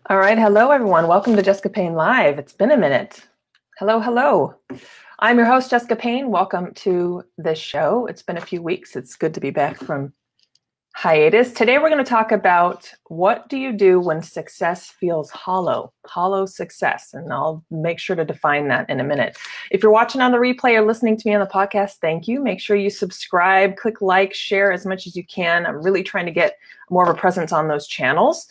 All right. Hello, everyone. Welcome to Jessica Payne Live. It's been a minute. Hello, hello. I'm your host, Jessica Payne. Welcome to this show. It's been a few weeks. It's good to be back from hiatus. Today, we're going to talk about what do you do when success feels hollow success. And I'll make sure to define that in a minute. If you're watching on the replay or listening to me on the podcast, thank you. Make sure you subscribe, click like, share as much as you can. I'm really trying to get more of a presence on those channels.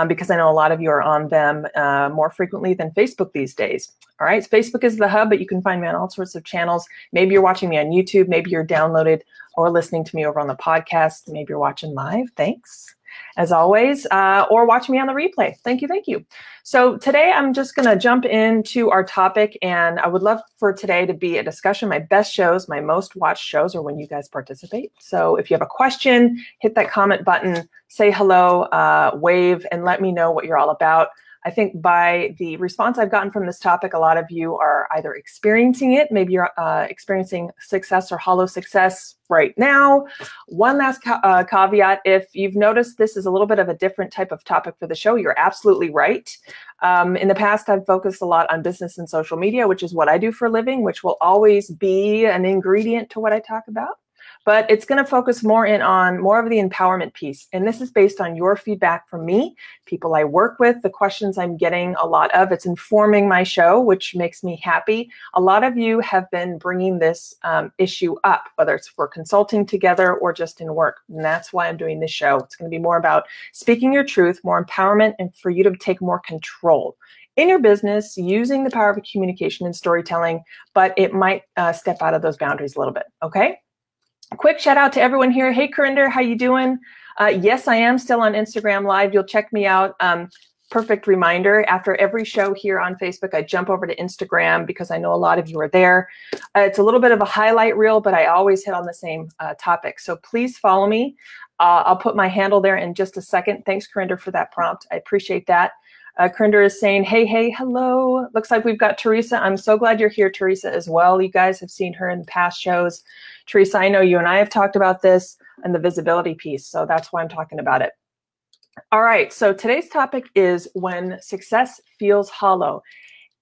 Because I know a lot of you are on them more frequently than Facebook these days. All right, so Facebook is the hub, but you can find me on all sorts of channels. Maybe you're watching me on YouTube. Maybe you're downloaded or listening to me over on the podcast. Maybe you're watching live. Thanks, as always, or watching me on the replay. Thank you, thank you. So today I'm just going to jump into our topic, and I would love for today to be a discussion. My best shows, my most watched shows are when you guys participate. So if you have a question, hit that comment button, say hello, wave, and let me know what you're all about. I think by the response I've gotten from this topic, a lot of you are either experiencing it, maybe you're experiencing success or hollow success right now. One last caveat, if you've noticed this is a little bit of a different type of topic for the show, you're absolutely right. In the past, I've focused a lot on business and social media, which is what I do for a living, which will always be an ingredient to what I talk about. But it's going to focus more in on more of the empowerment piece. And this is based on your feedback from me, people I work with, the questions I'm getting a lot of. It's informing my show, which makes me happy. A lot of you have been bringing this issue up, whether it's for consulting together or just in work. And that's why I'm doing this show. It's going to be more about speaking your truth, more empowerment, and for you to take more control in your business using the power of communication and storytelling, but it might step out of those boundaries a little bit, okay? Quick shout out to everyone here. Hey, Corinder, how you doing? Yes, I am still on Instagram Live. You'll check me out. Perfect reminder, after every show here on Facebook, I jump over to Instagram because I know a lot of you are there. It's a little bit of a highlight reel, but I always hit on the same topic. So please follow me. I'll put my handle there in just a second. Thanks, Corinder, for that prompt. I appreciate that. Corinder is saying, hey, hello. Looks like we've got Teresa. I'm so glad you're here, Teresa, as well. You guys have seen her in past shows. Teresa, I know you and I have talked about this and the visibility piece, so that's why I'm talking about it. All right, so today's topic is when success feels hollow.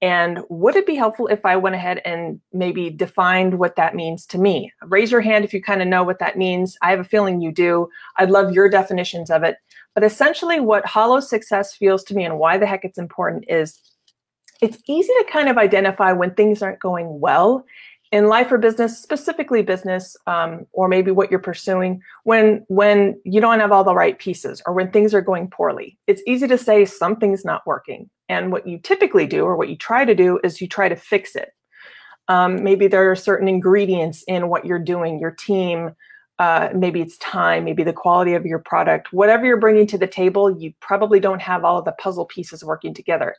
And would it be helpful if I went ahead and maybe defined what that means to me? Raise your hand if you kind of know what that means. I have a feeling you do. I'd love your definitions of it. But essentially what hollow success feels to me and why the heck it's important is it's easy to kind of identify when things aren't going well in life or business, specifically business, or maybe what you're pursuing, when you don't have all the right pieces or when things are going poorly. It's easy to say something's not working. And what you typically do or what you try to do is you try to fix it. Maybe there are certain ingredients in what you're doing, your team, maybe it's time, maybe the quality of your product, whatever you're bringing to the table, you probably don't have all of the puzzle pieces working together.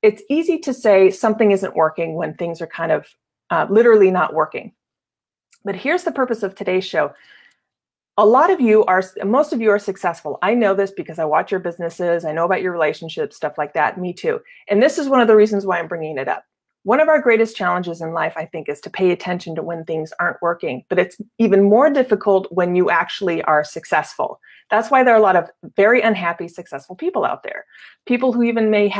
It's easy to say something isn't working when things are kind of literally not working. But here's the purpose of today's show. Most of you are successful. I know this because I watch your businesses. I know about your relationships, stuff like that. Me too. And this is one of the reasons why I'm bringing it up. One of our greatest challenges in life, I think, is to pay attention to when things aren't working. But it's even more difficult when you actually are successful. That's why there are a lot of very unhappy, successful people out there. People who even make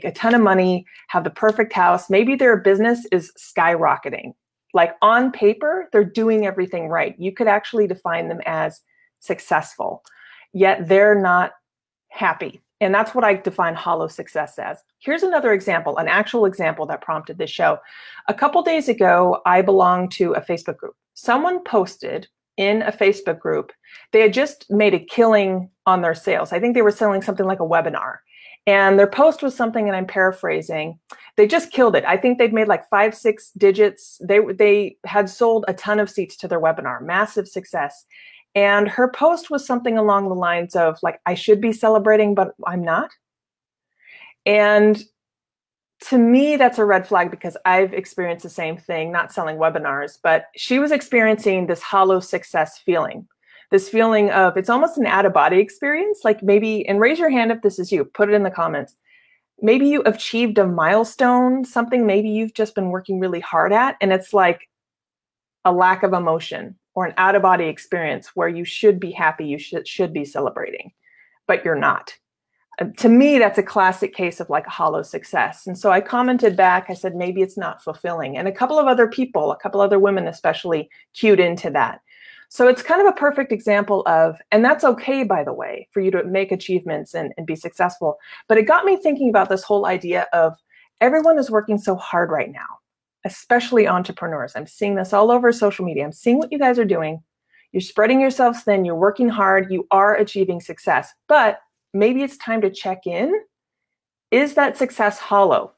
a ton of money, have the perfect house. Maybe their business is skyrocketing. Like on paper, they're doing everything right. You could actually define them as successful, yet they're not happy. And that's what I define hollow success as. Here's another example, an actual example that prompted this show. A couple days ago, I belonged to a Facebook group. Someone posted in a Facebook group, they had just made a killing on their sales. I think they were selling something like a webinar. And their post was something, and I'm paraphrasing, they just killed it. I think they'd made like 5, 6 digits. They had sold a ton of seats to their webinar, massive success. And her post was something along the lines of like, I should be celebrating, but I'm not. And to me, that's a red flag because I've experienced the same thing, not selling webinars, but she was experiencing this hollow success feeling. This feeling of, it's almost an out-of-body experience, like maybe, and raise your hand if this is you, put it in the comments. Maybe you achieved a milestone, something maybe you've just been working really hard at, and it's like a lack of emotion or an out-of-body experience where you should be happy, you should be celebrating, but you're not. To me, that's a classic case of like a hollow success. And so I commented back, I said, maybe it's not fulfilling. And a couple of other people, a couple other women especially, cued into that. So it's kind of a perfect example of, and that's okay, by the way, for you to make achievements and be successful. But it got me thinking about this whole idea of everyone is working so hard right now, especially entrepreneurs. I'm seeing this all over social media. I'm seeing what you guys are doing. You're spreading yourselves thin. You're working hard. You are achieving success. But maybe it's time to check in. Is that success hollow?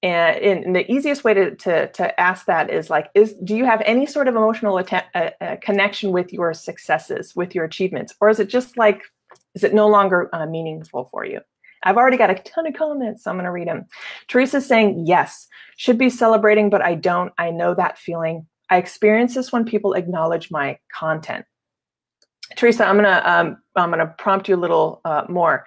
And the easiest way to ask that is like, do you have any sort of emotional connection with your successes, with your achievements? Or is it just like, is it no longer meaningful for you? I've already got a ton of comments, so I'm going to read them. Teresa's saying, yes, should be celebrating, but I don't. I know that feeling. I experience this when people acknowledge my content. Teresa, I'm gonna prompt you a little more.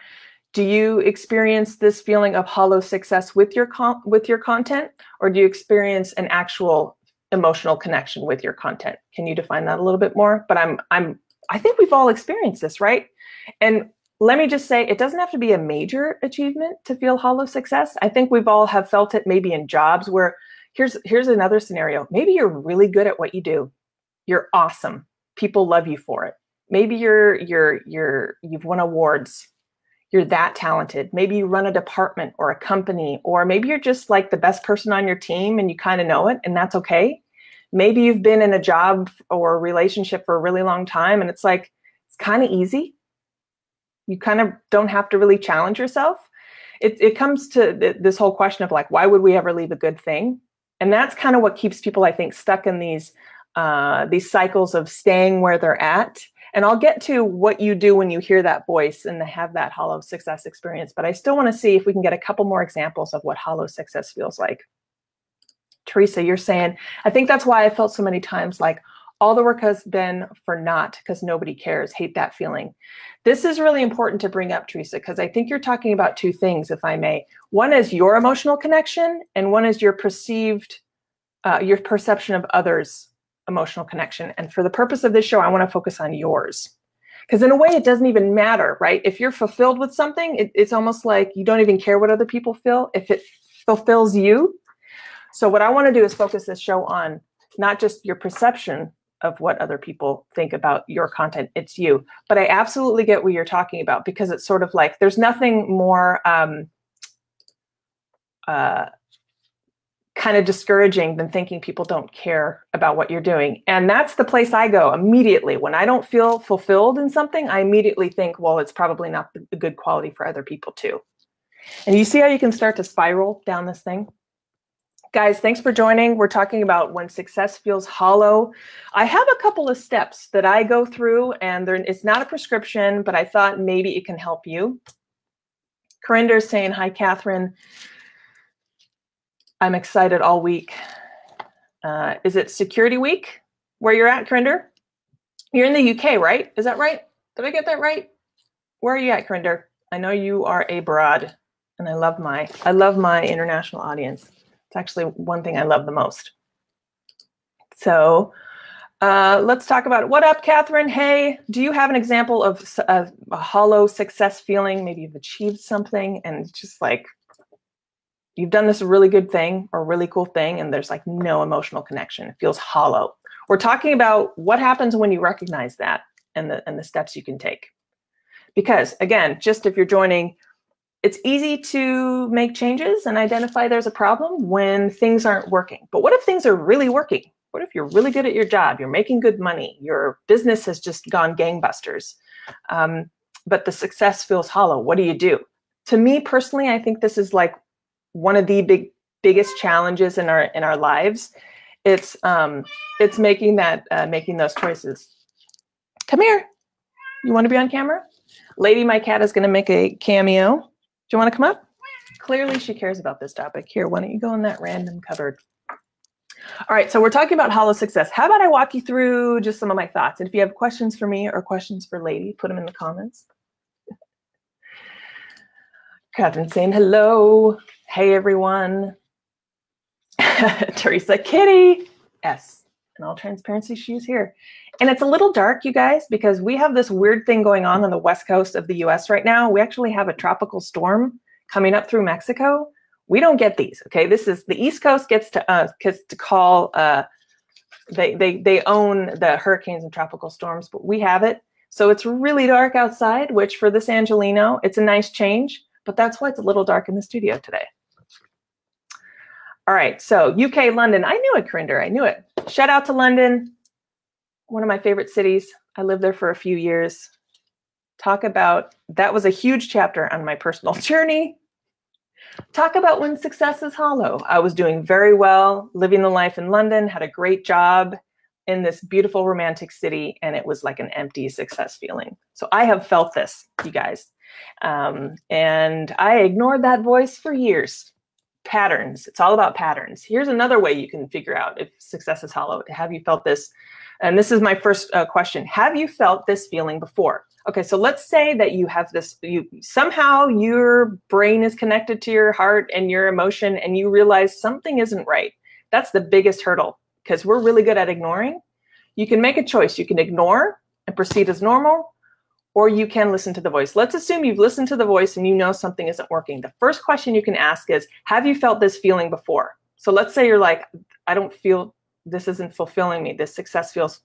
Do you experience this feeling of hollow success with your content, or do you experience an actual emotional connection with your content? Can you define that a little bit more? But I think we've all experienced this, right? And let me just say, it doesn't have to be a major achievement to feel hollow success. I think we've all have felt it maybe in jobs where here's another scenario. Maybe you're really good at what you do. You're awesome. People love you for it. Maybe you've won awards. You're that talented. Maybe you run a department or a company, or maybe you're just like the best person on your team and you kind of know it, and that's okay. Maybe you've been in a job or a relationship for a really long time and it's like, it's kind of easy. You kind of don't have to really challenge yourself. It comes to this whole question of like, why would we ever leave a good thing? And that's kind of what keeps people, I think, stuck in these cycles of staying where they're at. And I'll get to what you do when you hear that voice and have that hollow success experience. But I still want to see if we can get a couple more examples of what hollow success feels like. Teresa, you're saying, I think that's why I felt so many times like all the work has been for naught because nobody cares. Hate that feeling. This is really important to bring up, Teresa, because I think you're talking about two things, if I may. One is your emotional connection, and one is your perceived, your perception of others' emotional connection. And for the purpose of this show, I want to focus on yours. Because in a way, it doesn't even matter, right? If you're fulfilled with something, it's almost like you don't even care what other people feel if it fulfills you. So what I want to do is focus this show on not just your perception of what other people think about your content, it's you. But I absolutely get what you're talking about, because it's sort of like there's nothing more kind of discouraging than thinking people don't care about what you're doing. And that's the place I go immediately. When I don't feel fulfilled in something, I immediately think, well, it's probably not the good quality for other people too. And you see how you can start to spiral down this thing? Guys, thanks for joining. We're talking about when success feels hollow. I have a couple of steps that I go through, and it's not a prescription, but I thought maybe it can help you. Corinder's saying, hi, Catherine. I'm excited all week. Is it Security Week where you're at, Corinder? You're in the UK, right? Is that right? Did I get that right? Where are you at, Corinder? I know you are abroad, and I love my international audience. It's actually one thing I love the most. So let's talk about it. What up, Catherine? Hey, do you have an example of a hollow success feeling? Maybe you've achieved something and it's just like you've done this really good thing or really cool thing and there's like no emotional connection. It feels hollow. We're talking about what happens when you recognize that and the steps you can take. Because again, just if you're joining, it's easy to make changes and identify there's a problem when things aren't working. But what if things are really working? What if you're really good at your job? You're making good money. Your business has just gone gangbusters. But the success feels hollow. What do you do? To me personally, I think this is like one of the biggest challenges in our lives. It's making those choices. Come here. You want to be on camera? Lady, my cat, is going to make a cameo. Do you want to come up? Clearly she cares about this topic. Here, why don't you go in that random cupboard? All right, so we're talking about hollow success. How about I walk you through just some of my thoughts? And if you have questions for me or questions for Lady, put them in the comments. Catherine saying hello. Hey, everyone. Teresa, kitty. S. In all transparency, she is here. And it's a little dark, you guys, because we have this weird thing going on the west coast of the US right now. We actually have a tropical storm coming up through Mexico. We don't get these, okay? This is the East Coast gets to call, they own the hurricanes and tropical storms, but we have it. So it's really dark outside, which for this Angelino, it's a nice change, but that's why it's a little dark in the studio today. All right, so UK, London. I knew it, Corinder, I knew it. Shout out to London, one of my favorite cities. I lived there for a few years. Talk about, that was a huge chapter on my personal journey. Talk about when success is hollow. I was doing very well, living the life in London, had a great job in this beautiful romantic city, and it was like an empty success feeling. So I have felt this, you guys. And I ignored that voice for years. Patterns. It's all about patterns. Here's another way you can figure out if success is hollow. Have you felt this? And this is my first question. Have you felt this feeling before? Okay, so let's say that you have this, somehow your brain is connected to your heart and your emotion and you realize something isn't right. That's the biggest hurdle because we're really good at ignoring. You can make a choice. You can ignore and proceed as normal, or you can listen to the voice. Let's assume you've listened to the voice and you know something isn't working. The first question you can ask is, have you felt this feeling before? So let's say you're like, I don't feel, this isn't fulfilling me. This success feels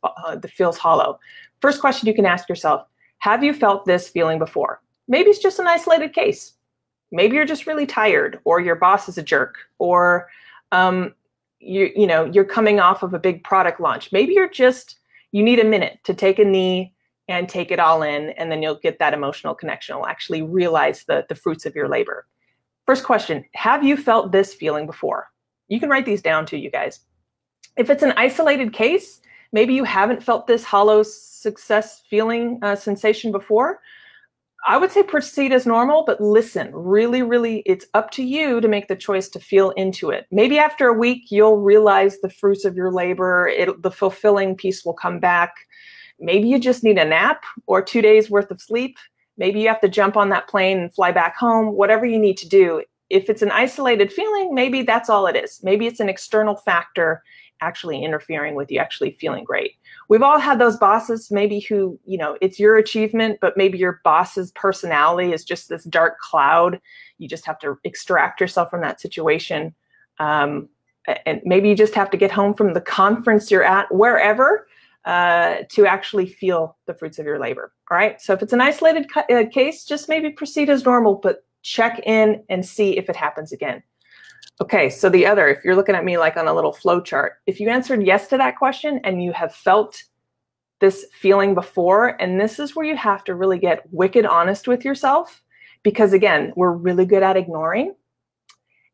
hollow. First question you can ask yourself, have you felt this feeling before? Maybe it's just an isolated case. Maybe you're just really tired, or your boss is a jerk, or you're coming off of a big product launch. Maybe you need a minute to take a knee and take it all in, and then you'll get that emotional connection. You'll actually realize the fruits of your labor. First question, have you felt this feeling before? You can write these down too, you guys. If it's an isolated case, maybe you haven't felt this hollow success feeling sensation before, I would say proceed as normal, but listen, really, it's up to you to make the choice to feel into it. Maybe after a week, you'll realize the fruits of your labor, the fulfilling piece will come back. Maybe you just need a nap or 2 days worth of sleep. Maybe you have to jump on that plane and fly back home, whatever you need to do. If it's an isolated feeling, maybe that's all it is. Maybe it's an external factor actually interfering with you actually feeling great. We've all had those bosses maybe who, it's your achievement, but maybe your boss's personality is just this dark cloud. You just have to extract yourself from that situation. And maybe you just have to get home from the conference you're at, wherever, to actually feel the fruits of your labor. All right. So if it's an isolated case, just maybe proceed as normal, but check in and see if it happens again. Okay. So the other, if you're looking at me like on a little flow chart, if you answered yes to that question and you have felt this feeling before, and this is where you have to really get wicked honest with yourself, because again, we're really good at ignoring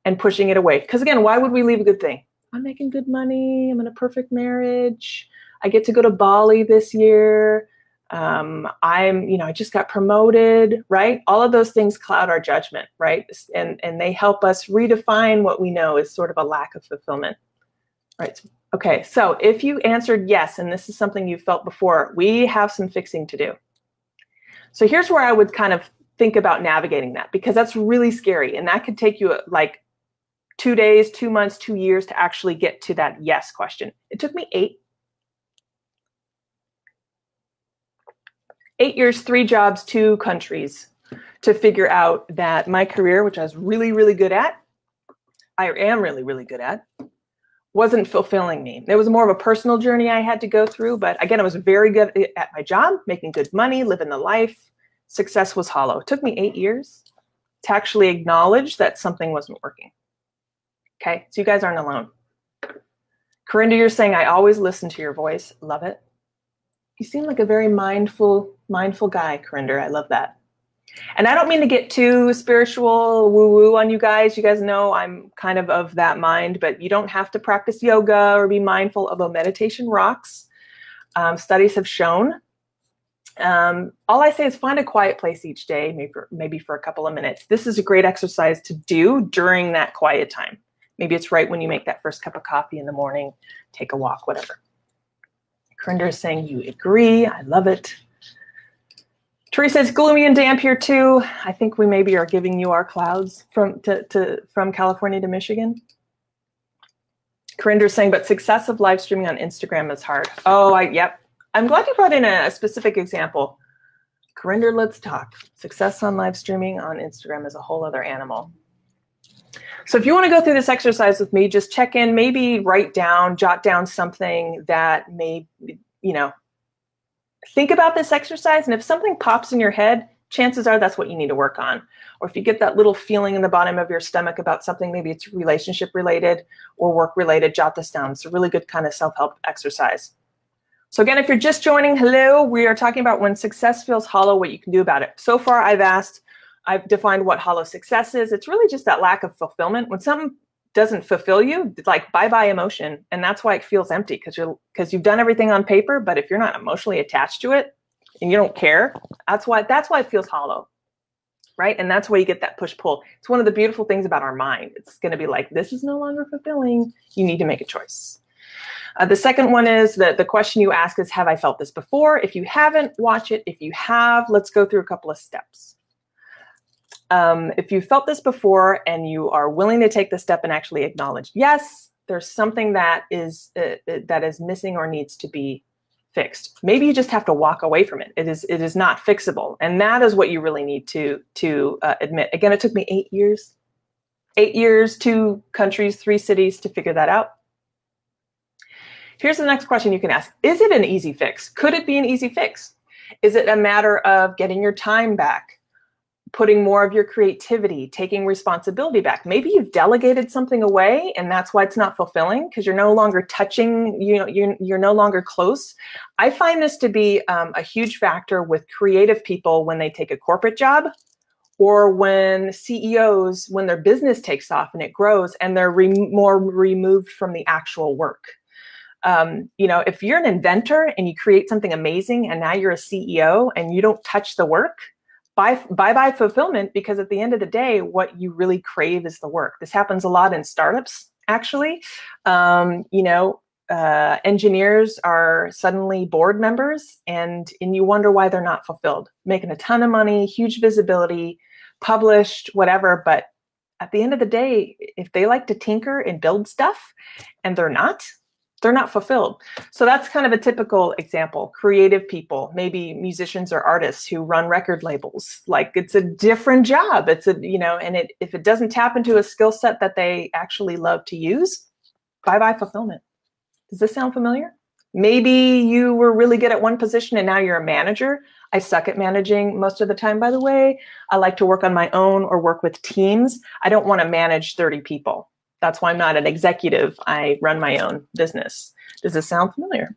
and pushing it away. Because again, why would we leave a good thing? I'm making good money. I'm in a perfect marriage. I get to go to Bali this year. I just got promoted, right? All of those things cloud our judgment, right? And they help us redefine what we know is sort of a lack of fulfillment, right? Okay, so if you answered yes, and this is something you felt before, we have some fixing to do. So here's where I would kind of think about navigating that, because that's really scary. And that could take you like 2 days, 2 months, 2 years to actually get to that yes question. It took me 8 years, 3 jobs, 2 countries to figure out that my career, which I was really, really good at, I am really, really good at, wasn't fulfilling me. It was more of a personal journey I had to go through. But again, I was very good at my job, making good money, living the life. Success was hollow. It took me 8 years to actually acknowledge that something wasn't working. Okay, so you guys aren't alone. Corinder, you're saying, I always listen to your voice. Love it. You seem like a very mindful guy, Corinder. I love that. And I don't mean to get too spiritual woo-woo on you guys. You guys know I'm kind of that mind, but you don't have to practice yoga or be mindful, although meditation rocks. Studies have shown. All I say is find a quiet place each day, maybe for a couple of minutes. This is a great exercise to do during that quiet time. Maybe it's right when you make that first cup of coffee in the morning, take a walk, whatever. Corinder is saying you agree. I love it. Teresa, it's gloomy and damp here too. I think we maybe are giving you our clouds from California to Michigan. Corinder's saying, but success of live streaming on Instagram is hard. Oh, yep. I'm glad you brought in a specific example. Corinder, let's talk. Success on live streaming on Instagram is a whole other animal. So if you want to go through this exercise with me, just check in, maybe write down, jot down something that may, think about this exercise. And if something pops in your head, chances are that's what you need to work on. Or if you get that little feeling in the bottom of your stomach about something, maybe it's relationship related or work related, jot this down. It's a really good kind of self-help exercise. So again, if you're just joining, hello, we are talking about when success feels hollow, what you can do about it. So far, I've defined what hollow success is. It's really just that lack of fulfillment. When something doesn't fulfill you, it's like bye-bye emotion. And that's why it feels empty, because you've done everything on paper, but if you're not emotionally attached to it and you don't care, that's why it feels hollow, right? And that's why you get that push-pull. It's one of the beautiful things about our mind. It's going to be like, this is no longer fulfilling. You need to make a choice. The second one is the question you ask is, have I felt this before? If you haven't, watch it. If you have, let's go through a couple of steps. If you felt this before and you are willing to take the step and actually acknowledge, yes, there's something that is missing or needs to be fixed. Maybe you just have to walk away from it. It is not fixable. And that is what you really need to admit. Again, it took me 8 years. 8 years, 2 countries, 3 cities to figure that out. Here's the next question you can ask. Is it an easy fix? Could it be an easy fix? Is it a matter of getting your time back, putting more of your creativity, taking responsibility back? Maybe you've delegated something away and that's why it's not fulfilling, because you're no longer touching, you're no longer close. I find this to be a huge factor with creative people when they take a corporate job, or when CEOs, when their business takes off and it grows and they're more removed from the actual work. If you're an inventor and you create something amazing and now you're a CEO and you don't touch the work, bye-bye fulfillment, because at the end of the day, what you really crave is the work. This happens a lot in startups, actually. Engineers are suddenly board members and you wonder why they're not fulfilled. Making a ton of money, huge visibility, published, whatever. But at the end of the day, if they like to tinker and build stuff and they're not fulfilled. So that's kind of a typical example. Creative people, maybe musicians or artists who run record labels. Like, it's a different job. If it doesn't tap into a skill set that they actually love to use, bye-bye fulfillment. Does this sound familiar? Maybe you were really good at one position and now you're a manager. I suck at managing most of the time, by the way. I like to work on my own or work with teams. I don't want to manage 30 people. That's why I'm not an executive. I run my own business. Does this sound familiar?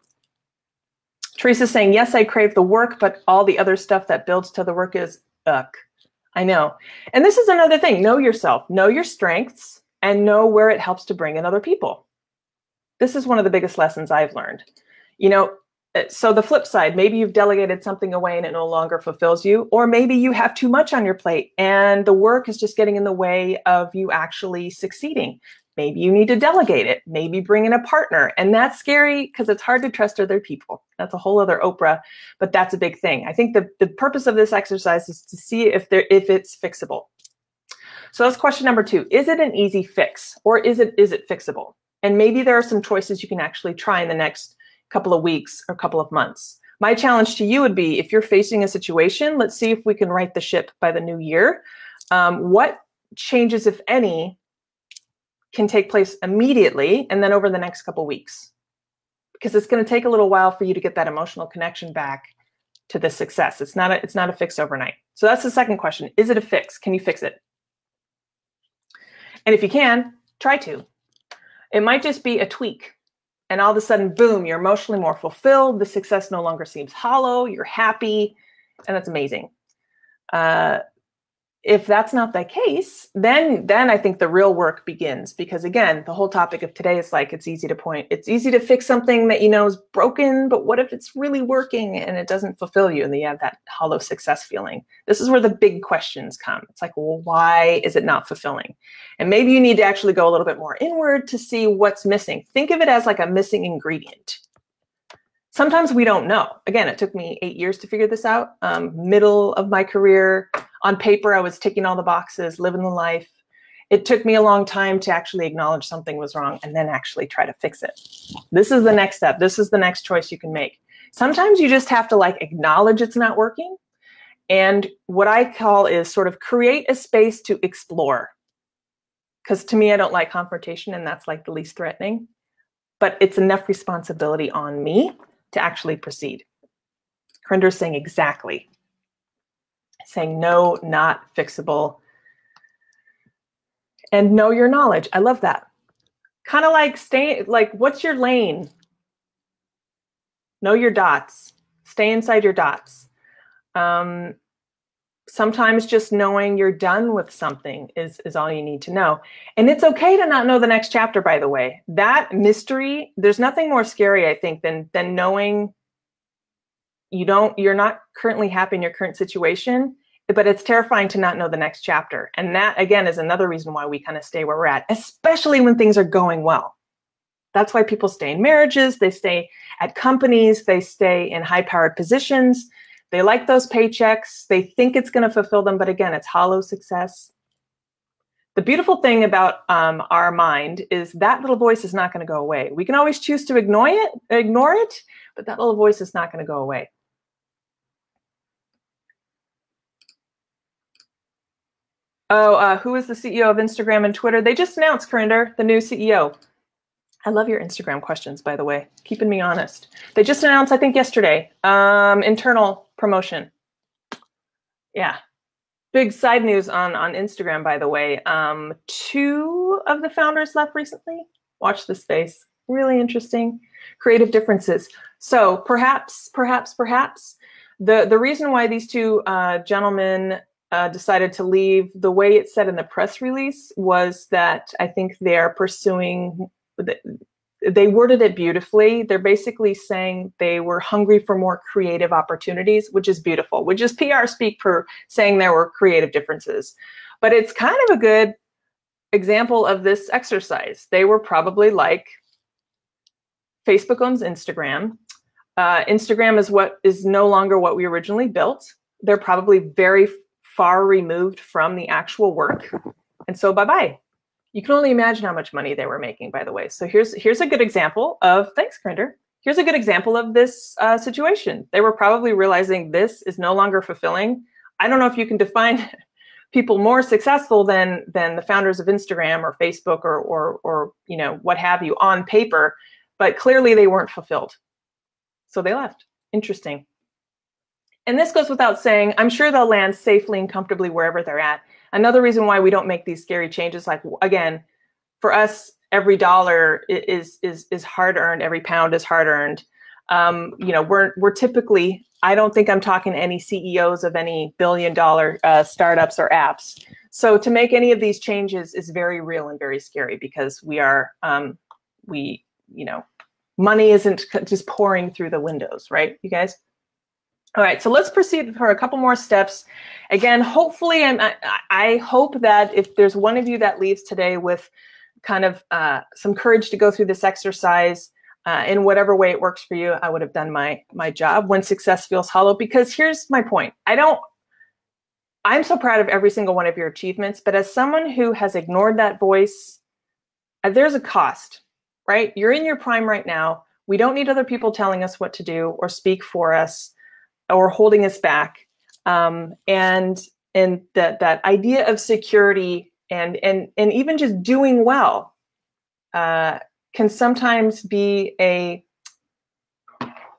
Teresa's saying, yes, I crave the work, but all the other stuff that builds to the work is ugh. I know. And this is another thing. Know yourself, know your strengths, and know where it helps to bring in other people. This is one of the biggest lessons I've learned. So the flip side, maybe you've delegated something away and it no longer fulfills you, or maybe you have too much on your plate and the work is just getting in the way of you actually succeeding. Maybe you need to delegate it, maybe bring in a partner. And that's scary because it's hard to trust other people. That's a whole other Oprah, but that's a big thing. I think the purpose of this exercise is to see if it's fixable. So that's question number 2. Is it an easy fix, or is it fixable? And maybe there are some choices you can actually try in the next couple of weeks or couple of months. My challenge to you would be, if you're facing a situation, let's see if we can right the ship by the new year. What changes, if any, can take place immediately and then over the next couple of weeks? Because it's going to take a little while for you to get that emotional connection back to the success. It's not a fix overnight. So that's the second question. Is it a fix? Can you fix it? And if you can, try to. It might just be a tweak. And all of a sudden, boom, you're emotionally more fulfilled. The success no longer seems hollow. You're happy. And that's amazing. If that's not the case, then I think the real work begins. Because again, the whole topic of today is like, it's easy to fix something that you know is broken, but what if it's really working and it doesn't fulfill you and then you have that hollow success feeling? This is where the big questions come. It's like, well, why is it not fulfilling? And maybe you need to actually go a little bit more inward to see what's missing. Think of it as like a missing ingredient. Sometimes we don't know. Again, it took me 8 years to figure this out. Middle of my career, on paper, I was ticking all the boxes, living the life. It took me a long time to actually acknowledge something was wrong and then actually try to fix it. This is the next step. This is the next choice you can make. Sometimes you just have to like acknowledge it's not working. And what I call is sort of create a space to explore. Because to me, I don't like confrontation, and that's like the least threatening. But it's enough responsibility on me to actually proceed. Karinder's saying exactly. Saying no, not fixable. And know your knowledge. I love that. Kind of like stay, like, what's your lane? Know your dots. Stay inside your dots. Sometimes just knowing you're done with something is all you need to know. And it's okay to not know the next chapter, by the way. That mystery, there's nothing more scary, I think, than knowing you're not currently happy in your current situation, but it's terrifying to not know the next chapter. And that, again, is another reason why we kind of stay where we're at, especially when things are going well. That's why people stay in marriages, they stay at companies, they stay in high-powered positions. They like those paychecks. They think it's going to fulfill them, but again, it's hollow success. The beautiful thing about our mind is that little voice is not going to go away. We can always choose to ignore it, but that little voice is not going to go away. Oh, who is the CEO of Instagram and Twitter? They just announced, Karinder, the new CEO. I love your Instagram questions, by the way, keeping me honest. They just announced, I think yesterday, internal promotion. Yeah. Big side news on Instagram, by the way. 2 of the founders left recently. Watch this space. Really interesting. Creative differences. So perhaps the reason why these 2 gentlemen decided to leave, the way it said in the press release, was that I think they're pursuing, they worded it beautifully. They're basically saying they were hungry for more creative opportunities, which is beautiful, which is PR speak for saying there were creative differences. But it's kind of a good example of this exercise. They were probably like, Facebook owns Instagram. Instagram is no longer what we originally built. They're probably very far removed from the actual work. And so bye-bye. You can only imagine how much money they were making, by the way. So here's a good example of, thanks, Karinder. Here's a good example of this situation. They were probably realizing this is no longer fulfilling. I don't know if you can define people more successful than the founders of Instagram or Facebook or what have you on paper, but clearly they weren't fulfilled. So they left. Interesting. And this goes without saying, I'm sure they'll land safely and comfortably wherever they're at. Another reason why we don't make these scary changes, like, again, for us, every dollar is hard earned. Every pound is hard earned. We're typically, I don't think I'm talking to any CEOs of any billion-dollar startups or apps. So to make any of these changes is very real and very scary, because we are, money isn't just pouring through the windows, right, you guys? All right, so let's proceed for a couple more steps. Again, hopefully, I hope that if there's one of you that leaves today with kind of some courage to go through this exercise in whatever way it works for you, I would have done my job when success feels hollow. Because here's my point. I'm so proud of every single one of your achievements, but as someone who has ignored that voice, there's a cost, right? You're in your prime right now. We don't need other people telling us what to do or speak for us or holding us back. And that idea of security and even just doing well can sometimes be a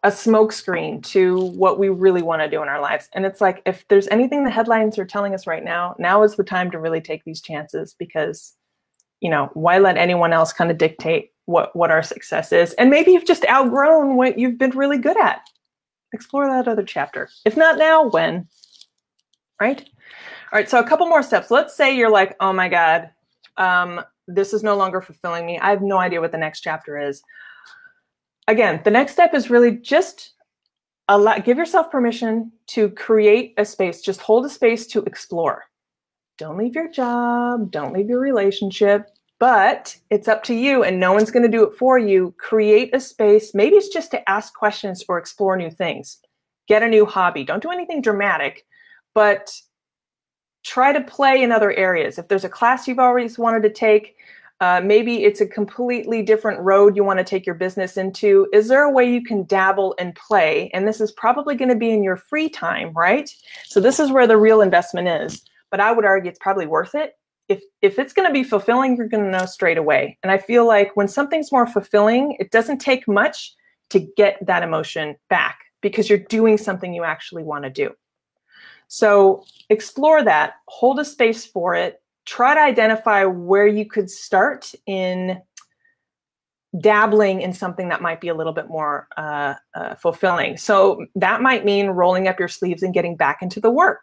smokescreen to what we really want to do in our lives. And it's like, if there's anything the headlines are telling us right now, now is the time to really take these chances, because, why let anyone else kind of dictate what our success is? And maybe you've just outgrown what you've been really good at. Explore that other chapter. If not now, when? Right? All right, so a couple more steps. Let's say you're like, oh my God, this is no longer fulfilling me. I have no idea what the next chapter is. Again, the next step is really just give yourself permission to create a space. Just hold a space to explore. Don't leave your job. Don't leave your relationship. But it's up to you, and no one's going to do it for you. Create a space. Maybe it's just to ask questions or explore new things. Get a new hobby. Don't do anything dramatic, but try to play in other areas. If there's a class you've always wanted to take, maybe it's a completely different road you want to take your business into. Is there a way you can dabble and play? And this is probably going to be in your free time, right? So this is where the real investment is. But I would argue it's probably worth it. If it's going to be fulfilling, you're going to know straight away. And I feel like when something's more fulfilling, it doesn't take much to get that emotion back because you're doing something you actually want to do. So explore that, hold a space for it, try to identify where you could start in dabbling in something that might be a little bit more fulfilling. So that might mean rolling up your sleeves and getting back into the work.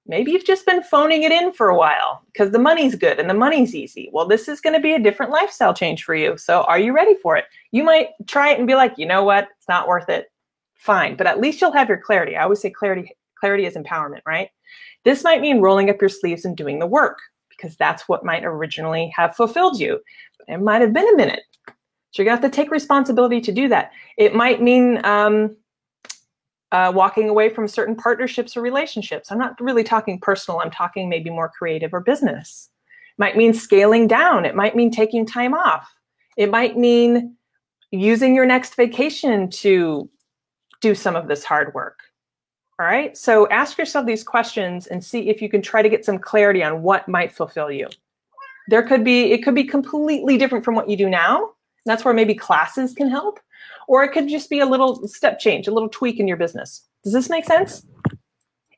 Maybe you've just been phoning it in for a while because the money's good and the money's easy. Well, this is going to be a different lifestyle change for you. So are you ready for it? You might try it and be like, you know what? It's not worth it. Fine. But at least you'll have your clarity. I always say clarity is empowerment, right? This might mean rolling up your sleeves and doing the work because that's what might originally have fulfilled you. But it might have been a minute. So you're going to have to take responsibility to do that. It might mean walking away from certain partnerships or relationships. I'm not really talking personal. I'm talking maybe more creative or business. It might mean scaling down. It might mean taking time off. It might mean using your next vacation to do some of this hard work. All right. So ask yourself these questions and see if you can try to get some clarity on what might fulfill you. It could be completely different from what you do now. That's where maybe classes can help. Or it could just be a little step change, a little tweak in your business. Does this make sense?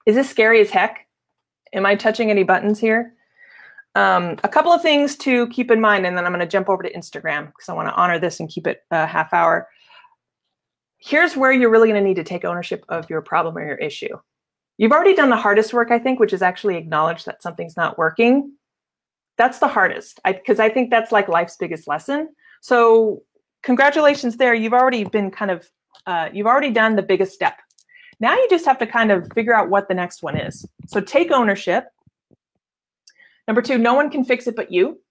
Is this scary as heck? Am I touching any buttons here? A couple of things to keep in mind, and then I'm going to jump over to Instagram because I want to honor this and keep it a half hour. Here's where you're really going to need to take ownership of your problem or your issue. You've already done the hardest work, I think, which is actually acknowledge that something's not working. That's the hardest because I think that's like life's biggest lesson. So congratulations there. You've already been you've already done the biggest step. Now you just have to kind of figure out what the next one is. So take ownership. Number two, no one can fix it but you.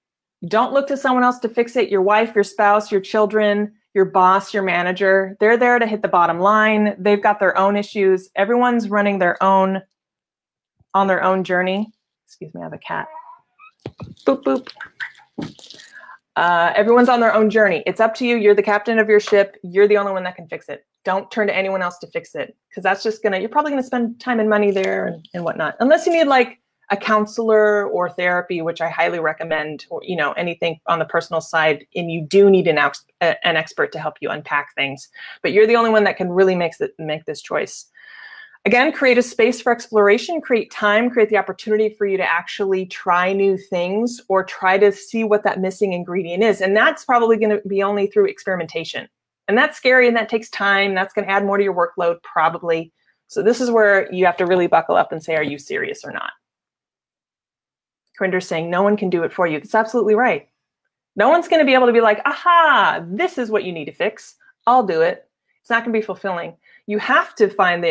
Don't look to someone else to fix it. Your wife, your spouse, your children, your boss, your manager. They're there to hit the bottom line. They've got their own issues. Everyone's running on their own journey. Excuse me, I have a cat. Boop, boop. Everyone's on their own journey. It's up to you. You're the captain of your ship. You're the only one that can fix it. Don't turn to anyone else to fix it because that's just you're probably going to spend time and money there and whatnot. Unless you need like a counselor or therapy, which I highly recommend, or anything on the personal side, and you do need an expert to help you unpack things. But you're the only one that can really make this choice. Again, create a space for exploration, create time, create the opportunity for you to actually try new things or try to see what that missing ingredient is. And that's probably going to be only through experimentation. And that's scary and that takes time. That's going to add more to your workload probably. So this is where you have to really buckle up and say, are you serious or not? Corinder's saying no one can do it for you. That's absolutely right. No one's going to be able to be like, aha, this is what you need to fix. I'll do it. It's not going to be fulfilling. You have to find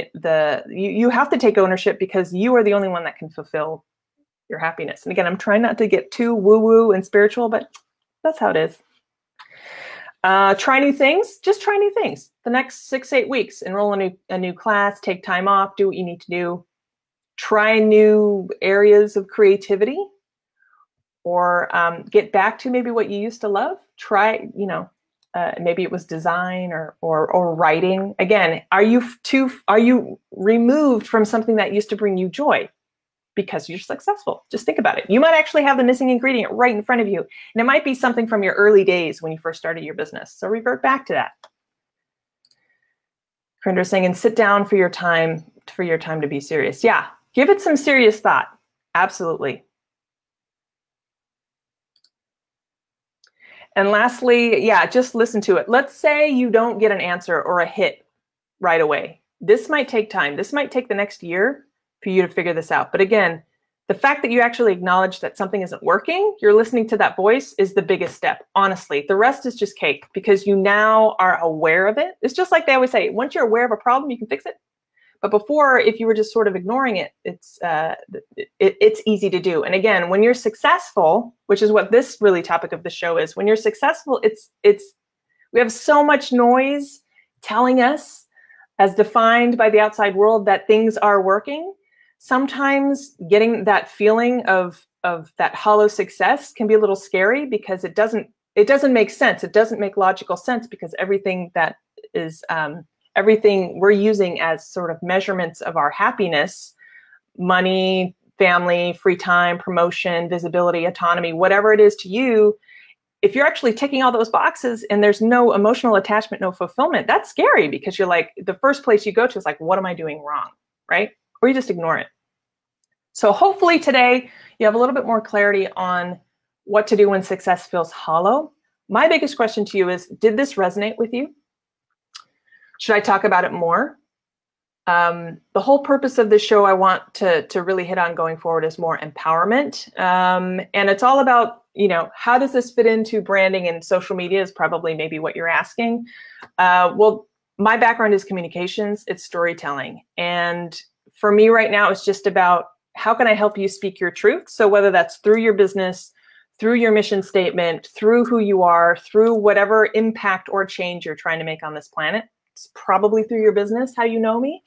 you have to take ownership because you are the only one that can fulfill your happiness. And again, I'm trying not to get too woo-woo and spiritual, but that's how it is. Try new things. Just try new things. The next 6-8 weeks, enroll a new class, take time off, do what you need to do. Try new areas of creativity or get back to maybe what you used to love. Try, maybe it was design or writing. Again, are you removed from something that used to bring you joy because you're successful? Just think about it. You might actually have the missing ingredient right in front of you. And it might be something from your early days when you first started your business. So revert back to that. Corinder's saying, and sit down for your time to be serious. Yeah, give it some serious thought. Absolutely. And lastly, yeah, just listen to it. Let's say you don't get an answer or a hit right away. This might take time. This might take the next year for you to figure this out. But again, the fact that you actually acknowledge that something isn't working, you're listening to that voice is the biggest step, honestly. The rest is just cake because you now are aware of it. It's just like they always say, once you're aware of a problem, you can fix it. But before, if you were just sort of ignoring it, it's easy to do. And again, when you're successful, which is what this really topic of the show is, when you're successful, we have so much noise telling us, as defined by the outside world, that things are working, sometimes getting that feeling of that hollow success can be a little scary because it doesn't make sense. It doesn't make logical sense because everything that is everything we're using as sort of measurements of our happiness, money, family, free time, promotion, visibility, autonomy, whatever it is to you, if you're actually ticking all those boxes and there's no emotional attachment, no fulfillment, that's scary because you're like, the first place you go to is like, what am I doing wrong, right? Or you just ignore it. So hopefully today you have a little bit more clarity on what to do when success feels hollow. My biggest question to you is, did this resonate with you? Should I talk about it more? The whole purpose of this show I want to really hit on going forward is more empowerment. And it's all about, how does this fit into branding and social media is probably maybe what you're asking. Well, my background is communications, it's storytelling. And for me right now, it's just about how can I help you speak your truth? So whether that's through your business, through your mission statement, through who you are, through whatever impact or change you're trying to make on this planet, it's probably through your business, how you know me.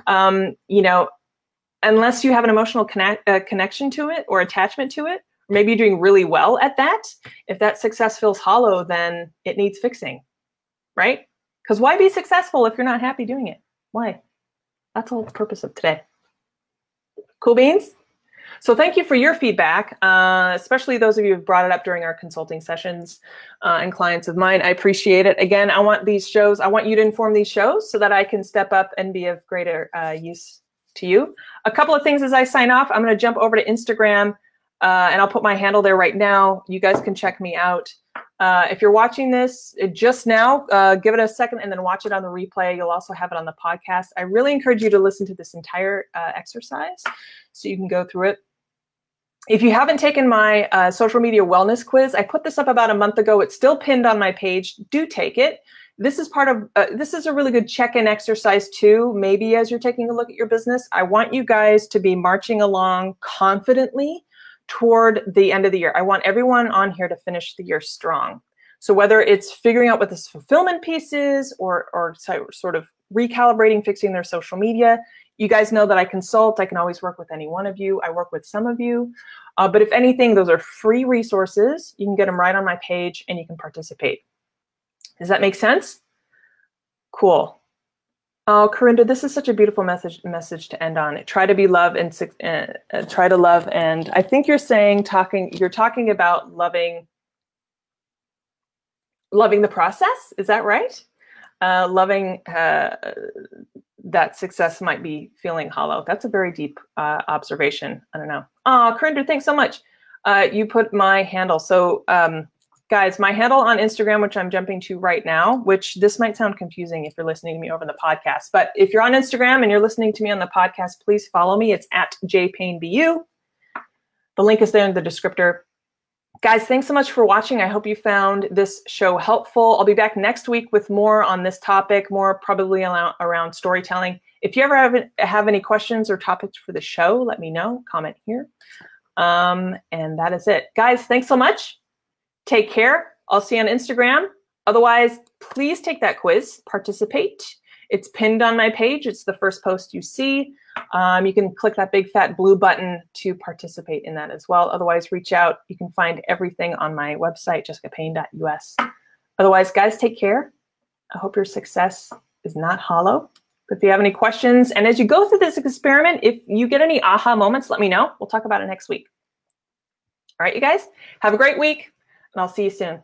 Unless you have an emotional connection to it or attachment to it, maybe you're doing really well at that. If that success feels hollow, then it needs fixing, right? Because why be successful if you're not happy doing it? Why? That's the whole purpose of today. Cool beans? So thank you for your feedback, especially those of you who've brought it up during our consulting sessions and clients of mine. I appreciate it. Again, I want you to inform these shows so that I can step up and be of greater use to you. A couple of things as I sign off. I'm going to jump over to Instagram and I'll put my handle there right now. You guys can check me out. If you're watching this just now, give it a second and then watch it on the replay. You'll also have it on the podcast. I really encourage you to listen to this entire exercise so you can go through it. If you haven't taken my social media wellness quiz, I put this up about a month ago. It's still pinned on my page. Do take it. This is part of, this is a really good check-in exercise too, maybe as you're taking a look at your business. I want you guys to be marching along confidently toward the end of the year. I want everyone on here to finish the year strong. So whether it's figuring out what this fulfillment piece is or sort of recalibrating, fixing their social media, you guys know that I consult. I can always work with any one of you. I work with some of you. But if anything, those are free resources. You can get them right on my page and you can participate. Does that make sense? Cool. Oh, Corinda, this is such a beautiful message to end on. Try to be love and try to love. And I think you're saying you're talking about loving the process. Is that right? Loving that success might be feeling hollow. That's a very deep observation. I don't know. Oh, Corinda, thanks so much. You put my handle. So guys, my handle on Instagram, which I'm jumping to right now, which this might sound confusing if you're listening to me over the podcast, but if you're on Instagram and you're listening to me on the podcast, please follow me. It's at jpaynebu. The link is there in the descriptor. Guys, thanks so much for watching. I hope you found this show helpful. I'll be back next week with more on this topic, more probably around storytelling. If you ever have any questions or topics for the show, let me know. Comment here. And that is it. Guys, thanks so much. Take care. I'll see you on Instagram. Otherwise, please take that quiz. Participate. It's pinned on my page. It's the first post you see. You can click that big fat blue button to participate in that as well. Otherwise, reach out. You can find everything on my website, jessicapayne.us. Otherwise, guys, take care. I hope your success is not hollow. If you have any questions, and as you go through this experiment, if you get any aha moments, let me know. We'll talk about it next week. All right, you guys, have a great week, and I'll see you soon.